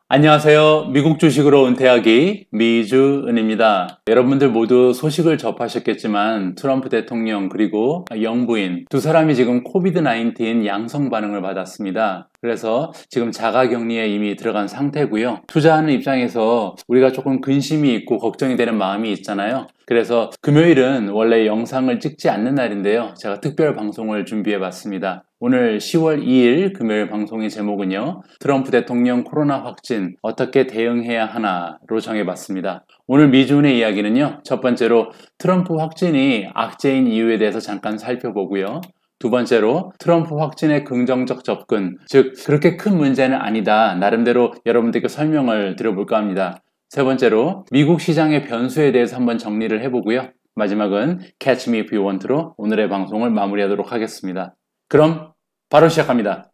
안녕하세요. 미국 주식으로 은퇴하기 미주은입니다. 여러분들 모두 소식을 접하셨겠지만 트럼프 대통령 그리고 영부인 두 사람이 지금 코비드-19 양성 반응을 받았습니다. 그래서 지금 자가격리에 이미 들어간 상태고요. 투자하는 입장에서 우리가 조금 근심이 있고 걱정이 되는 마음이 있잖아요. 그래서 금요일은 원래 영상을 찍지 않는 날인데요. 제가 특별 방송을 준비해 봤습니다. 오늘 10월 2일 금요일 방송의 제목은요. 트럼프 대통령 코로나 확진 어떻게 대응해야 하나로 정해봤습니다. 오늘 미주은의 이야기는요. 첫 번째로 트럼프 확진이 악재인 이유에 대해서 잠깐 살펴보고요. 두 번째로 트럼프 확진의 긍정적 접근, 즉 그렇게 큰 문제는 아니다. 나름대로 여러분들께 설명을 드려볼까 합니다. 세 번째로 미국 시장의 변수에 대해서 한번 정리를 해보고요. 마지막은 Catch Me If You Want로 오늘의 방송을 마무리하도록 하겠습니다. 그럼 바로 시작합니다.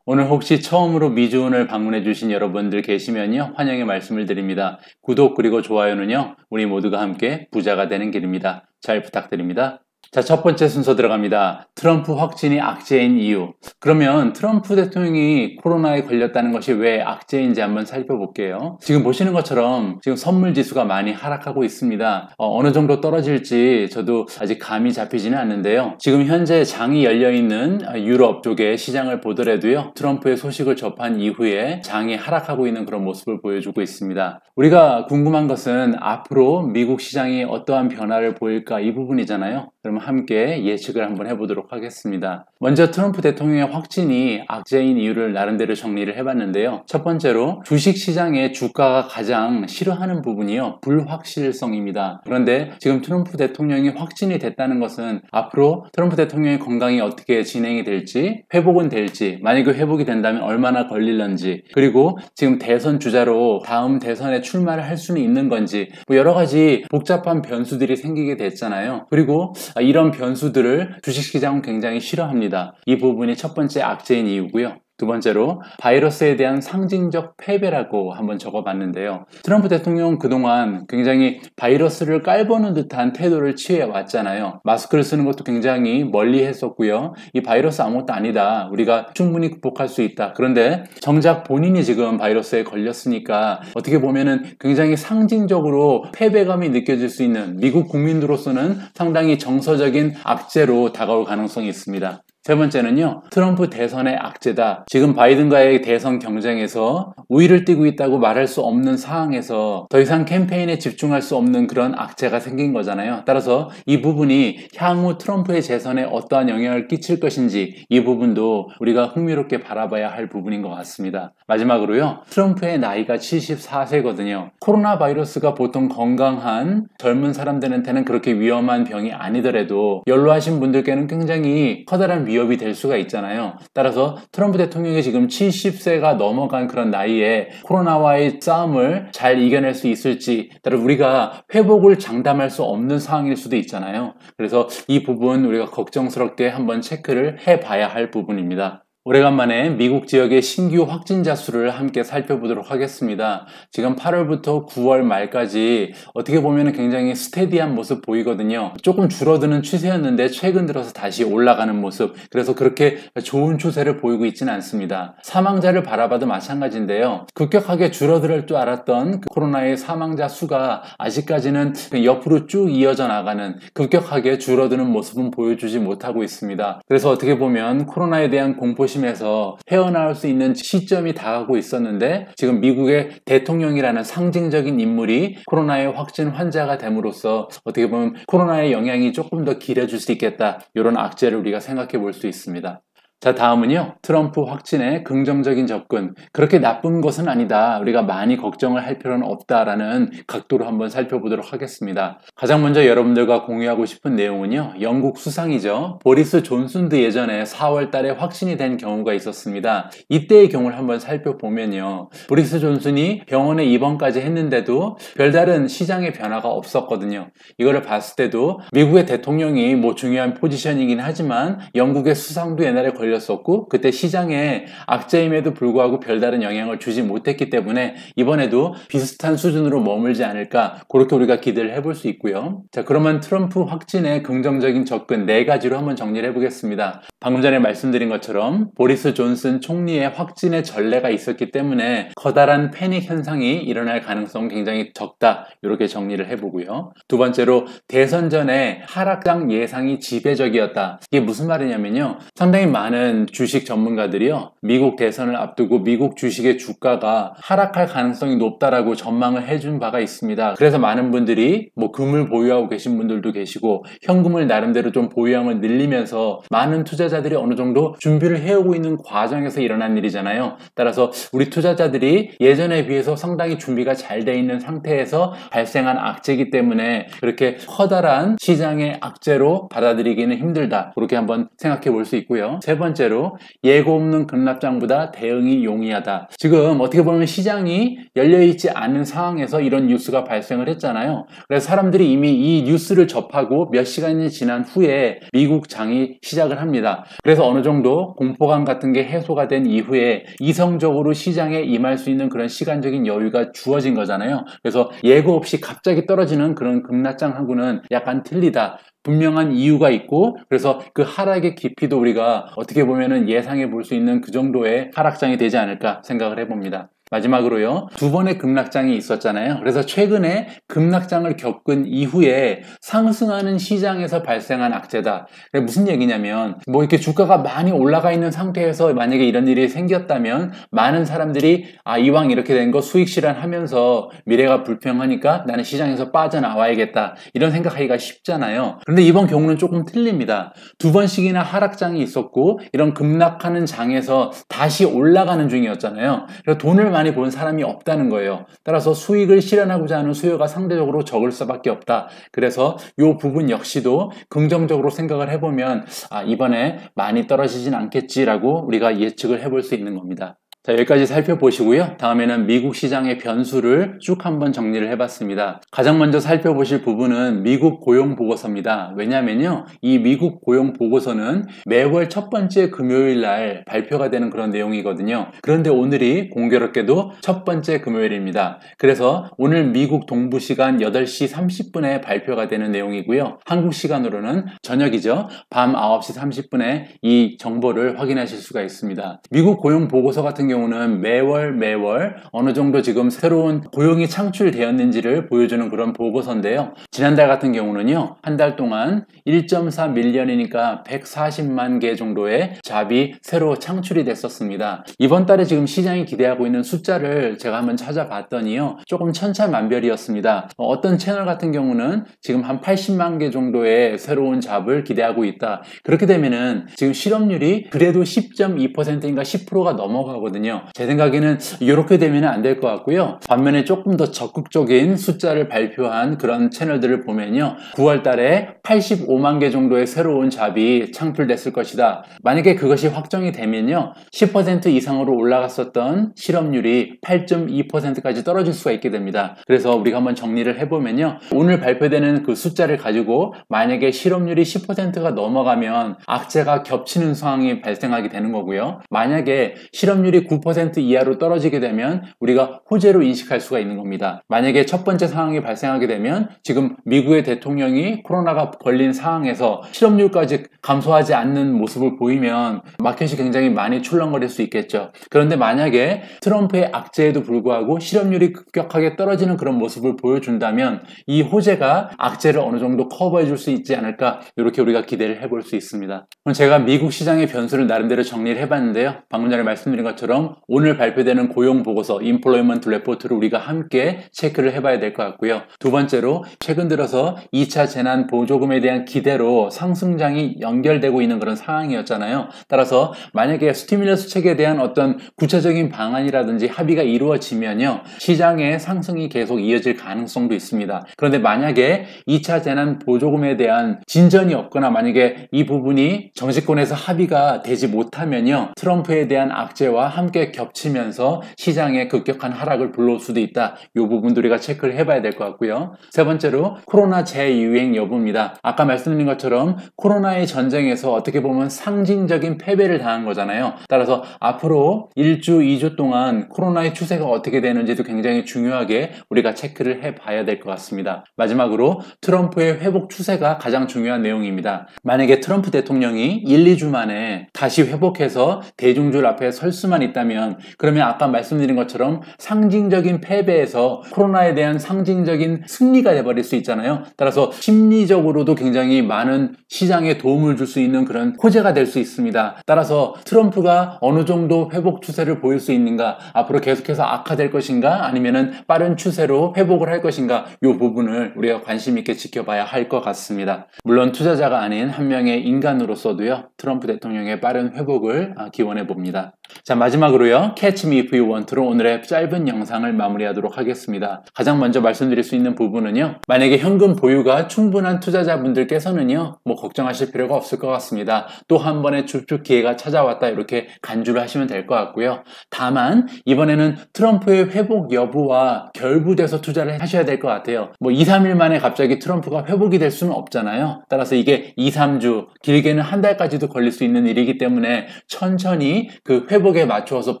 오늘 혹시 처음으로 미주은을 방문해 주신 여러분들 계시면요. 환영의 말씀을 드립니다. 구독 그리고 좋아요는요. 우리 모두가 함께 부자가 되는 길입니다. 잘 부탁드립니다. 자, 첫 번째 순서 들어갑니다. 트럼프 확진이 악재인 이유. 그러면 트럼프 대통령이 코로나에 걸렸다는 것이 왜 악재인지 한번 살펴볼게요. 지금 보시는 것처럼 지금 선물 지수가 많이 하락하고 있습니다. 어느 정도 떨어질지 저도 아직 감이 잡히지는 않는데요. 지금 현재 장이 열려있는 유럽 쪽의 시장을 보더라도요. 트럼프의 소식을 접한 이후에 장이 하락하고 있는 그런 모습을 보여주고 있습니다. 우리가 궁금한 것은 앞으로 미국 시장이 어떠한 변화를 보일까 이 부분이잖아요. 그럼 함께 예측을 한번 해보도록 하겠습니다. 먼저 트럼프 대통령의 확진이 악재인 이유를 나름대로 정리를 해봤는데요. 첫 번째로 주식시장의 주가가 가장 싫어하는 부분이요. 불확실성입니다. 그런데 지금 트럼프 대통령이 확진이 됐다는 것은 앞으로 트럼프 대통령의 건강이 어떻게 진행이 될지, 회복은 될지, 만약에 회복이 된다면 얼마나 걸릴런지, 그리고 지금 대선 주자로 다음 대선에 출마를 할 수는 있는 건지, 여러 가지 복잡한 변수들이 생기게 됐잖아요. 그리고 이런 변수들을 주식시장은 굉장히 싫어합니다. 이 부분이 첫 번째 악재인 이유고요. 두 번째로 바이러스에 대한 상징적 패배라고 한번 적어봤는데요. 트럼프 대통령 그동안 굉장히 바이러스를 깔보는 듯한 태도를 취해왔잖아요. 마스크를 쓰는 것도 굉장히 멀리 했었고요. 이 바이러스 아무것도 아니다. 우리가 충분히 극복할 수 있다. 그런데 정작 본인이 지금 바이러스에 걸렸으니까 어떻게 보면은 굉장히 상징적으로 패배감이 느껴질 수 있는 미국 국민들로서는 상당히 정서적인 악재로 다가올 가능성이 있습니다. 세 번째는요. 트럼프 대선의 악재다. 지금 바이든과의 대선 경쟁에서 우위를 띄고 있다고 말할 수 없는 상황에서 더 이상 캠페인에 집중할 수 없는 그런 악재가 생긴 거잖아요. 따라서 이 부분이 향후 트럼프의 재선에 어떠한 영향을 끼칠 것인지 이 부분도 우리가 흥미롭게 바라봐야 할 부분인 것 같습니다. 마지막으로요. 트럼프의 나이가 74세거든요. 코로나 바이러스가 보통 건강한 젊은 사람들한테는 그렇게 위험한 병이 아니더라도 연로하신 분들께는 굉장히 커다란 위협이 될 수가 있잖아요. 따라서 트럼프 대통령이 지금 70세가 넘어간 그런 나이에 코로나와의 싸움을 잘 이겨낼 수 있을지 따라 우리가 회복을 장담할 수 없는 상황일 수도 있잖아요. 그래서 이 부분 우리가 걱정스럽게 한번 체크를 해봐야 할 부분입니다. 오래간만에 미국 지역의 신규 확진자 수를 함께 살펴보도록 하겠습니다. 지금 8월부터 9월 말까지 어떻게 보면 굉장히 스테디한 모습 보이거든요. 조금 줄어드는 추세였는데 최근 들어서 다시 올라가는 모습. 그래서 그렇게 좋은 추세를 보이고 있지는 않습니다. 사망자를 바라봐도 마찬가지인데요. 급격하게 줄어들 줄 알았던 코로나의 사망자 수가 아직까지는 옆으로 쭉 이어져 나가는 급격하게 줄어드는 모습은 보여주지 못하고 있습니다. 그래서 어떻게 보면 코로나에 대한 공포심 에서 헤어나올 수 있는 시점이 다가오고 있었는데 지금 미국의 대통령이라는 상징적인 인물이 코로나의 확진 환자가 됨으로써 어떻게 보면 코로나의 영향이 조금 더 길어질 수 있겠다. 이런 악재를 우리가 생각해 볼 수 있습니다. 자, 다음은요. 트럼프 확진의 긍정적인 접근. 그렇게 나쁜 것은 아니다. 우리가 많이 걱정을 할 필요는 없다라는 각도로 한번 살펴보도록 하겠습니다. 가장 먼저 여러분들과 공유하고 싶은 내용은요. 영국 수상이죠. 보리스 존슨도 예전에 4월 달에 확진이 된 경우가 있었습니다. 이때의 경우를 한번 살펴보면요. 보리스 존슨이 병원에 입원까지 했는데도 별다른 시장의 변화가 없었거든요. 이거를 봤을 때도 미국의 대통령이 중요한 포지션이긴 하지만 영국의 수상도 옛날에 걸렸었고 그때 시장에 악재임에도 불구하고 별다른 영향을 주지 못했기 때문에 이번에도 비슷한 수준으로 머물지 않을까 그렇게 우리가 기대를 해볼 수 있고요. 자, 그러면 트럼프 확진의 긍정적인 접근 4가지로 한번 정리를 해보겠습니다. 방금 전에 말씀드린 것처럼 보리스 존슨 총리의 확진의 전례가 있었기 때문에 커다란 패닉 현상이 일어날 가능성은 굉장히 적다, 이렇게 정리를 해보고요. 두 번째로 대선 전에 하락장 예상이 지배적이었다. 이게 무슨 말이냐면요, 상당히 많은 주식 전문가들이요, 미국 대선을 앞두고 미국 주식의 주가가 하락할 가능성이 높다라고 전망을 해준 바가 있습니다. 그래서 많은 분들이 뭐 금을 보유하고 계신 분들도 계시고 현금을 나름대로 좀 보유량을 늘리면서 많은 투자자들이 어느 정도 준비를 해오고 있는 과정에서 일어난 일이잖아요. 따라서 우리 투자자들이 예전에 비해서 상당히 준비가 잘 돼 있는 상태에서 발생한 악재이기 때문에 그렇게 커다란 시장의 악재로 받아들이기는 힘들다, 그렇게 한번 생각해 볼 수 있고요. 세 번째로 예고 없는 급락장보다 대응이 용이하다. 지금 어떻게 보면 시장이 열려있지 않은 상황에서 이런 뉴스가 발생을 했잖아요. 그래서 사람들이 이미 이 뉴스를 접하고 몇 시간이 지난 후에 미국 장이 시작을 합니다. 그래서 어느 정도 공포감 같은 게 해소가 된 이후에 이성적으로 시장에 임할 수 있는 그런 시간적인 여유가 주어진 거잖아요. 그래서 예고 없이 갑자기 떨어지는 그런 급락장하고는 약간 틀리다. 분명한 이유가 있고 그래서 그 하락의 깊이도 우리가 어떻게 보면은 예상해 볼 수 있는 그 정도의 하락장이 되지 않을까 생각을 해봅니다. 마지막으로요, 2번의 급락장이 있었잖아요. 그래서 최근에 급락장을 겪은 이후에 상승하는 시장에서 발생한 악재다. 무슨 얘기냐면 뭐 이렇게 주가가 많이 올라가 있는 상태에서 만약에 이런 일이 생겼다면 많은 사람들이 이왕 이렇게 된 거 수익 실현하면서 미래가 불평하니까 나는 시장에서 빠져나와야겠다, 이런 생각하기가 쉽잖아요. 그런데 이번 경우는 조금 틀립니다. 2번씩이나 하락장이 있었고 이런 급락하는 장에서 다시 올라가는 중이었잖아요. 그래서 돈을 많이 본 사람이 없다는 거예요. 따라서 수익을 실현하고자 하는 수요가 상대적으로 적을 수밖에 없다. 그래서 이 부분 역시도 긍정적으로 생각을 해보면 이번에 많이 떨어지진 않겠지라고 우리가 예측을 해볼 수 있는 겁니다. 자, 여기까지 살펴보시고요. 다음에는 미국 시장의 변수를 쭉 한번 정리를 해봤습니다. 가장 먼저 살펴보실 부분은 미국 고용 보고서입니다. 왜냐면요, 이 미국 고용 보고서는 매월 첫 번째 금요일 날 발표가 되는 그런 내용이거든요. 그런데 오늘이 공교롭게도 첫 번째 금요일입니다. 그래서 오늘 미국 동부 시간 8시 30분에 발표가 되는 내용이고요. 한국 시간으로는 저녁이죠. 밤 9시 30분에 이 정보를 확인하실 수가 있습니다. 미국 고용 보고서 같은 경우는 매월 어느 정도 지금 새로운 고용이 창출되었는지를 보여주는 그런 보고서인데요. 지난달 같은 경우는요, 한 달 동안 1.4 밀리언이니까 140만 개 정도의 잡이 새로 창출이 됐었습니다. 이번 달에 지금 시장이 기대하고 있는 숫자를 제가 한번 찾아봤더니요, 조금 천차만별이었습니다. 어떤 채널 같은 경우는 지금 한 80만 개 정도의 새로운 잡을 기대하고 있다. 그렇게 되면은 지금 실업률이 그래도 10.2%인가 10%가 넘어가거든요. 제 생각에는 이렇게 되면 안 될 것 같고요. 반면에 조금 더 적극적인 숫자를 발표한 그런 채널들을 보면요, 9월 달에 85만 개 정도의 새로운 잡이 창출됐을 것이다. 만약에 그것이 확정이 되면요, 10% 이상으로 올라갔었던 실업률이 8.2%까지 떨어질 수가 있게 됩니다. 그래서 우리가 한번 정리를 해보면요, 오늘 발표되는 그 숫자를 가지고 만약에 실업률이 10%가 넘어가면 악재가 겹치는 상황이 발생하게 되는 거고요. 만약에 실업률이 9% 이하로 떨어지게 되면 우리가 호재로 인식할 수가 있는 겁니다. 만약에 첫 번째 상황이 발생하게 되면 지금 미국의 대통령이 코로나가 걸린 상황에서 실업률까지 감소하지 않는 모습을 보이면 마켓이 굉장히 많이 출렁거릴 수 있겠죠. 그런데 만약에 트럼프의 악재에도 불구하고 실업률이 급격하게 떨어지는 그런 모습을 보여준다면 이 호재가 악재를 어느 정도 커버해 줄 수 있지 않을까, 이렇게 우리가 기대를 해볼 수 있습니다. 그럼 제가 미국 시장의 변수를 나름대로 정리를 해봤는데요. 방금 전에 말씀드린 것처럼 오늘 발표되는 고용 보고서 Employment Report를 우리가 함께 체크를 해봐야 될 것 같고요. 두 번째로 최근 들어서 2차 재난 보조금에 대한 기대로 상승장이 연결되고 있는 그런 상황이었잖아요. 따라서 만약에 스티뮬러스 책에 대한 어떤 구체적인 방안이라든지 합의가 이루어지면요, 시장의 상승이 계속 이어질 가능성도 있습니다. 그런데 만약에 2차 재난 보조금에 대한 진전이 없거나 만약에 이 부분이 정치권에서 합의가 되지 못하면요, 트럼프에 대한 악재와 함께 겹치면서 시장에 급격한 하락을 불러올 수도 있다. 이 부분도 우리가 체크를 해봐야 될 것 같고요. 세 번째로 코로나 재유행 여부입니다. 아까 말씀드린 것처럼 코로나의 전쟁에서 어떻게 보면 상징적인 패배를 당한 거잖아요. 따라서 앞으로 1주, 2주 동안 코로나의 추세가 어떻게 되는지도 굉장히 중요하게 우리가 체크를 해봐야 될 것 같습니다. 마지막으로 트럼프의 회복 추세가 가장 중요한 내용입니다. 만약에 트럼프 대통령이 1, 2주 만에 다시 회복해서 대중들 앞에 설 수만 있다면 그러면 아까 말씀드린 것처럼 상징적인 패배에서 코로나에 대한 상징적인 승리가 돼버릴 수 있잖아요. 따라서 심리적으로도 굉장히 많은 시장에 도움을 줄 수 있는 그런 호재가 될 수 있습니다. 따라서 트럼프가 어느 정도 회복 추세를 보일 수 있는가, 앞으로 계속해서 악화될 것인가, 아니면은 빠른 추세로 회복을 할 것인가, 이 부분을 우리가 관심 있게 지켜봐야 할 것 같습니다. 물론 투자자가 아닌 한 명의 인간으로서도요, 트럼프 대통령의 빠른 회복을 기원해 봅니다. 자, 마지막으로요, Catch Me If You Want로 오늘의 짧은 영상을 마무리하도록 하겠습니다. 가장 먼저 말씀드릴 수 있는 부분은요, 만약에 현금 보유가 충분한 투자자분들께서는요, 걱정하실 필요가 없을 것 같습니다. 또 한 번의 줍줍 기회가 찾아왔다, 이렇게 간주를 하시면 될 것 같고요. 다만 이번에는 트럼프의 회복 여부와 결부돼서 투자를 하셔야 될 것 같아요. 2, 3일 만에 갑자기 트럼프가 회복이 될 수는 없잖아요. 따라서 이게 2, 3주, 길게는 한 달까지도 걸릴 수 있는 일이기 때문에 천천히 그 회복에 맞추어서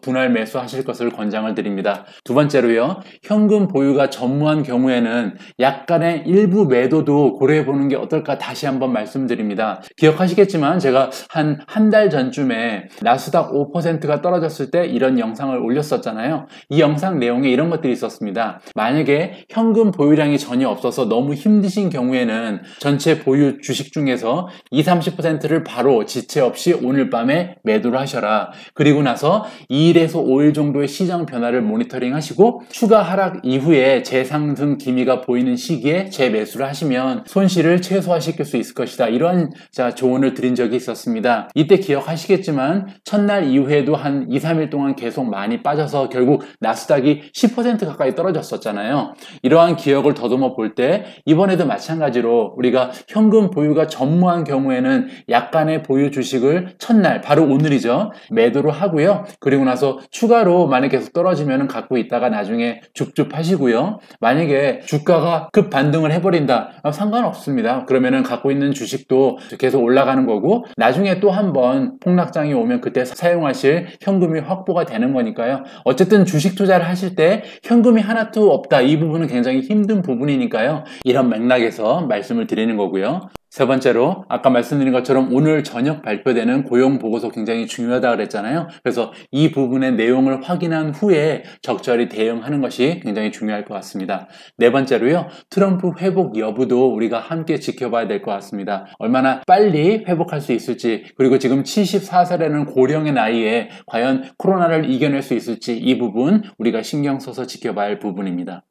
분할 매수하실 것을 권장을 드립니다. 두 번째로요, 현금 보유가 전무한 경우에는 약간의 일부 매도도 고려해 보는 게 어떨까 다시 한번 말씀드립니다. 기억하시겠지만 제가 한 달 전쯤에 나스닥 5%가 떨어졌을 때 이런 영상을 올렸었잖아요. 이 영상 내용에 이런 것들이 있었습니다. 만약에 현금 보유량이 전혀 없어서 너무 힘드신 경우에는 전체 보유 주식 중에서 20, 30%를 바로 지체 없이 오늘 밤에 매도를 하셔라. 그리고 나서 2일에서 5일 정도의 시장 변화를 모니터링 하시고 추가 하락 이후에 재상승 기미가 보이는 시기에 재매수를 하시면 손실을 최소화시킬 수 있을 것이다. 이러한 조언을 드린 적이 있었습니다. 이때 기억하시겠지만 첫날 이후에도 한 2, 3일 동안 계속 많이 빠져서 결국 나스닥이 10% 가까이 떨어졌었잖아요. 이러한 기억을 더듬어 볼 때 이번에도 마찬가지로 우리가 현금 보유가 전무한 경우에는 약간의 보유 주식을 첫날, 바로 오늘이죠, 매도를 하고요. 그리고 나서 추가로 만약 계속 떨어지면 갖고 있다가 나중에 줍줍 하시고요. 만약에 주가가 급 반등을 해버린다, 상관없습니다. 그러면은 갖고 있는 주식도 계속 올라가는 거고 나중에 또 한 번 폭락장이 오면 그때 사용하실 현금이 확보가 되는 거니까요. 어쨌든 주식 투자를 하실 때 현금이 하나도 없다, 이 부분은 굉장히 힘든 부분이니까요. 이런 맥락에서 말씀을 드리는 거고요. 세 번째로 아까 말씀드린 것처럼 오늘 저녁 발표되는 고용보고서 굉장히 중요하다고 그랬잖아요. 그래서 이 부분의 내용을 확인한 후에 적절히 대응하는 것이 굉장히 중요할 것 같습니다. 네 번째로요, 트럼프 회복 여부도 우리가 함께 지켜봐야 될 것 같습니다. 얼마나 빨리 회복할 수 있을지, 그리고 지금 74세라는 고령의 나이에 과연 코로나를 이겨낼 수 있을지, 이 부분 우리가 신경 써서 지켜봐야 할 부분입니다.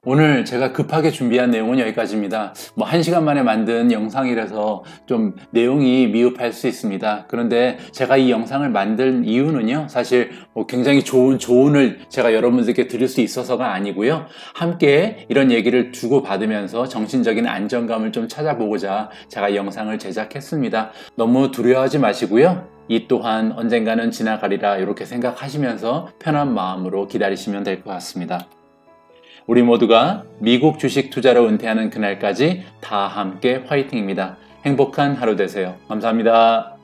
오늘 제가 급하게 준비한 내용은 여기까지입니다. 1시간 만에 만든 영상이라서 좀 내용이 미흡할 수 있습니다. 그런데 제가 이 영상을 만든 이유는요, 사실 굉장히 좋은 조언을 제가 여러분들께 드릴 수 있어서가 아니고요, 함께 이런 얘기를 주고받으면서 정신적인 안정감을 좀 찾아보고자 제가 영상을 제작했습니다. 너무 두려워하지 마시고요, 이 또한 언젠가는 지나가리라 이렇게 생각하시면서 편한 마음으로 기다리시면 될 것 같습니다. 우리 모두가 미국 주식 투자로 은퇴하는 그날까지 다 함께 화이팅입니다. 행복한 하루 되세요. 감사합니다.